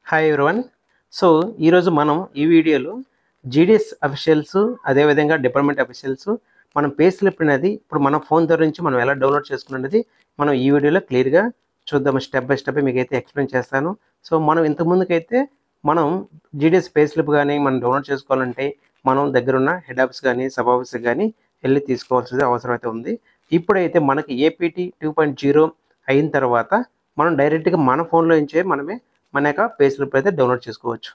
Hi everyone. So ఈరోజు మనం ఈ వీడియోలో జీడిఎస్ అఫీషియల్స్ అదేవిధంగా డిపార్ట్మెంట్ అఫీషియల్స్ మనం పే స్లిప్ అనేది ఇప్పుడు మన ఫోన్ ద్వారా నుంచి మనం ఎలా డౌన్లోడ్ చేసుకున్నది మనం ఈ వీడియోలో క్లియర్గా చూద్దాం. స్టెప్ బై స్టెప్ మీకైతే ఎక్స్ప్లెయిన్ చేస్తాను. సో మనం ఇంతకుముందుకైతే మనం జీడిఎస్ పే స్లిప్ కానీ మనం డౌన్లోడ్ చేసుకోవాలంటే మనం దగ్గరున్న హెడ్ ఆఫీస్ కానీ సబ్ ఆఫీస్కి కానీ వెళ్ళి తీసుకోవాల్సిన అవసరం అయితే ఉంది. ఇప్పుడైతే మనకి ఏపీటీ 2.0 అయిన తర్వాత మనం డైరెక్ట్గా మన ఫోన్లో నుంచే మనమే మన యొక్క పే స్లిప్ అయితే డౌన్లోడ్ చేసుకోవచ్చు.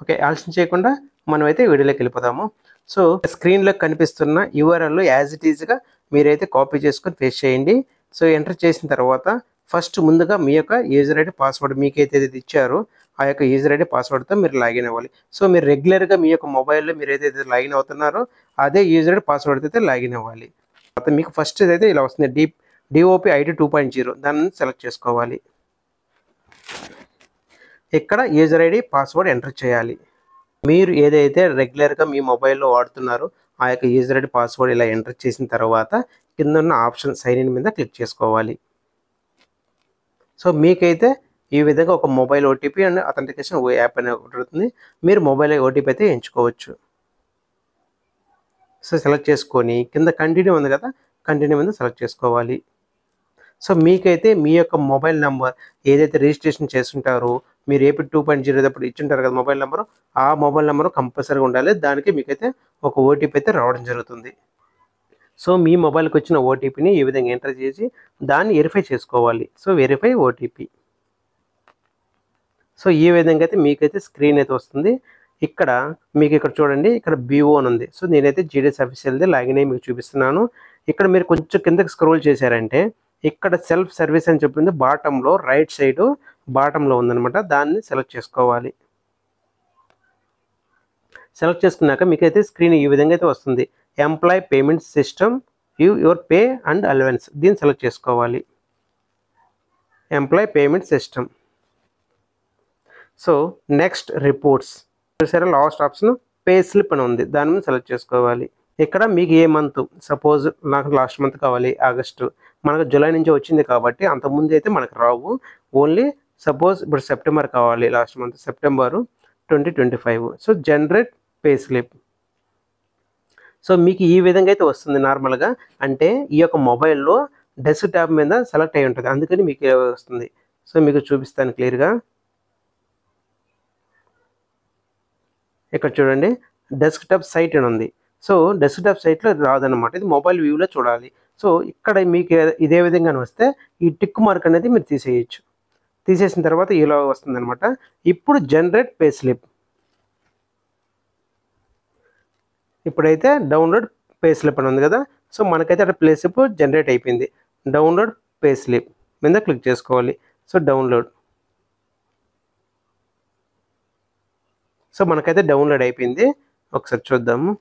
ఓకే, ఆలస్యం చేయకుండా మనమైతే వీడియోలోకి వెళ్ళిపోదాము. సో స్క్రీన్లో కనిపిస్తున్న యూఆర్ఎల్ యాజ్ ఇట్ ఈజ్గా మీరైతే కాపీ చేసుకొని పేస్ట్ చేయండి. సో ఎంటర్ చేసిన తర్వాత ఫస్ట్ ముందుగా మీ యొక్క యూజర్ ఐడి పాస్వర్డ్ మీకైతే ఏదైతే ఇచ్చారో ఆ యొక్క యూజర్ ఐడి పాస్వర్డ్తో మీరు లాగిన్ అవ్వాలి. సో మీరు రెగ్యులర్గా మీ యొక్క మొబైల్లో మీరు ఏదైతే లాగిన్ అవుతున్నారో అదే యూజర్ ఐడి పాస్వర్డ్ అయితే లాగిన్ అవ్వాలి. తర్వాత మీకు ఫస్ట్ అయితే ఇలా వస్తుంది డిఓపి ఐడి 2.0, దాన్ని సెలెక్ట్ చేసుకోవాలి. ఇక్కడ యూజర్ ఐడి పాస్వర్డ్ ఎంటర్ చేయాలి. మీరు ఏదైతే రెగ్యులర్గా మీ మొబైల్లో వాడుతున్నారో ఆ యొక్క యూజర్ ఐడి పాస్వర్డ్ ఇలా ఎంటర్ చేసిన తర్వాత కింద ఉన్న ఆప్షన్ సైన్ ఇన్ మీద క్లిక్ చేసుకోవాలి. సో మీకైతే ఈ విధంగా ఒక mobile OTP and authentication app అనేది ఒకటి ఉంటుంది. మీరు మొబైల్ ఓటీపీ అయితే ఎంచుకోవచ్చు. సో సెలెక్ట్ చేసుకొని కింద కంటిన్యూ ఉంది కదా, కంటిన్యూ మీద సెలెక్ట్ చేసుకోవాలి. సో మీకైతే మీ యొక్క మొబైల్ నెంబర్ ఏదైతే రిజిస్ట్రేషన్ చేస్తుంటారో మీరు ఏపీ 2.0 అప్పుడు ఇచ్చింటారు కదా మొబైల్ నెంబరు, ఆ మొబైల్ నెంబరు కంపల్సరీగా ఉండాలి. దానికి మీకైతే ఒక ఓటీపీ అయితే రావడం జరుగుతుంది. సో మీ మొబైల్కి వచ్చిన ఓటీపీని ఈ విధంగా ఎంటర్ చేసి దాన్ని వెరిఫై చేసుకోవాలి. So verify OTP. సో ఈ విధంగా అయితే మీకైతే స్క్రీన్ అయితే వస్తుంది. ఇక్కడ మీకు ఇక్కడ చూడండి, ఇక్కడ బీఓ అని ఉంది. సో నేనైతే జీడిఎస్ అఫీషియల్ది లాగిన్ అయ్యి మీకు చూపిస్తున్నాను. ఇక్కడ మీరు కొంచెం కిందకి స్క్రోల్ చేశారంటే ఇక్కడ సెల్ఫ్ సర్వీస్ అని చెప్పింది బాటంలో రైట్ సైడ్ బాటంలో ఉందన్నమాట. దాన్ని సెలెక్ట్ చేసుకోవాలి. సెలెక్ట్ చేసుకున్నాక మీకైతే స్క్రీన్ ఈ విధంగా అయితే వస్తుంది. Employ payment system your pay and allowance, దీన్ని సెలెక్ట్ చేసుకోవాలి. Employ payment system. So next reports చూసారా, లాస్ట్ ఆప్షన్ పే స్లిప్ అని ఉంది, దాని మీద సెలెక్ట్ చేసుకోవాలి. ఇక్కడ మీకు ఏ మంత్, సపోజ్ నాకు లాస్ట్ మంత్ కావాలి ఆగస్టు, మనకు జూలై నుంచి వచ్చింది కాబట్టి అంతకుముందు అయితే మనకు రావు. ఓన్లీ సపోజ్ ఇప్పుడు సెప్టెంబర్ కావాలి, last month September 2025. So generate pay slip. So మీకు ఈ విధంగా అయితే వస్తుంది నార్మల్గా. అంటే ఈ యొక్క మొబైల్లో డెస్క్ టాప్ మీద సెలెక్ట్ అయి ఉంటుంది, అందుకని మీకు వస్తుంది. సో మీకు చూపిస్తాను క్లియర్గా. ఇక్కడ చూడండి, డెస్క్ టాప్ సైట్ అని ఉంది. సో డెస్క్ టాప్ సైట్లో రాదన్నమాట, ఇది మొబైల్ వ్యూలో చూడాలి. సో ఇక్కడ మీకు ఇదే విధంగా వస్తే ఈ టిక్ మార్క్ అనేది మీరు తీసేయచ్చు. తీసేసిన తర్వాత ఇలా వస్తుంది అనమాట. ఇప్పుడు జనరేట్ పే స్లిప్. ఇప్పుడైతే డౌన్లోడ్ పే స్లిప్ అని ఉంది కదా. సో మనకైతే అక్కడ పే స్లిప్ జనరేట్ అయిపోయింది. డౌన్లోడ్ పే స్లిప్ మీద క్లిక్ చేసుకోవాలి. So download. సో మనకైతే డౌన్లోడ్ అయిపోయింది. ఒకసారి చూద్దాము.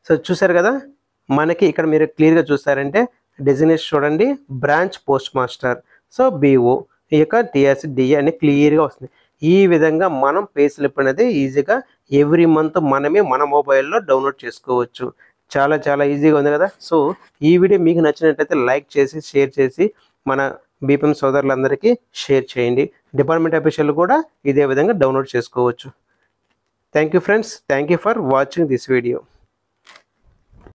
సో చూసారు కదా, మనకి ఇక్కడ మీరు క్లియర్గా చూస్తారంటే డెసిగ్నేషన్ చూడండి, branch post master. So BO ఈ యొక్క టిఆర్సి డిఏ అని క్లియర్గా వస్తుంది. ఈ విధంగా మనం పే స్లిప్ అనేది ఈజీగా ఎవ్రీ మంత్ మనమే మన మొబైల్లో డౌన్లోడ్ చేసుకోవచ్చు. చాలా చాలా ఈజీగా ఉంది కదా. సో ఈ వీడియో మీకు నచ్చినట్లయితే లైక్ చేసి షేర్ చేసి మన బీపీఎం సోదరులందరికీ షేర్ చేయండి. డిపార్ట్మెంట్ అఫీషియల్ కూడా ఇదే విధంగా డౌన్లోడ్ చేసుకోవచ్చు. Thank you friends, thank you for watching this video.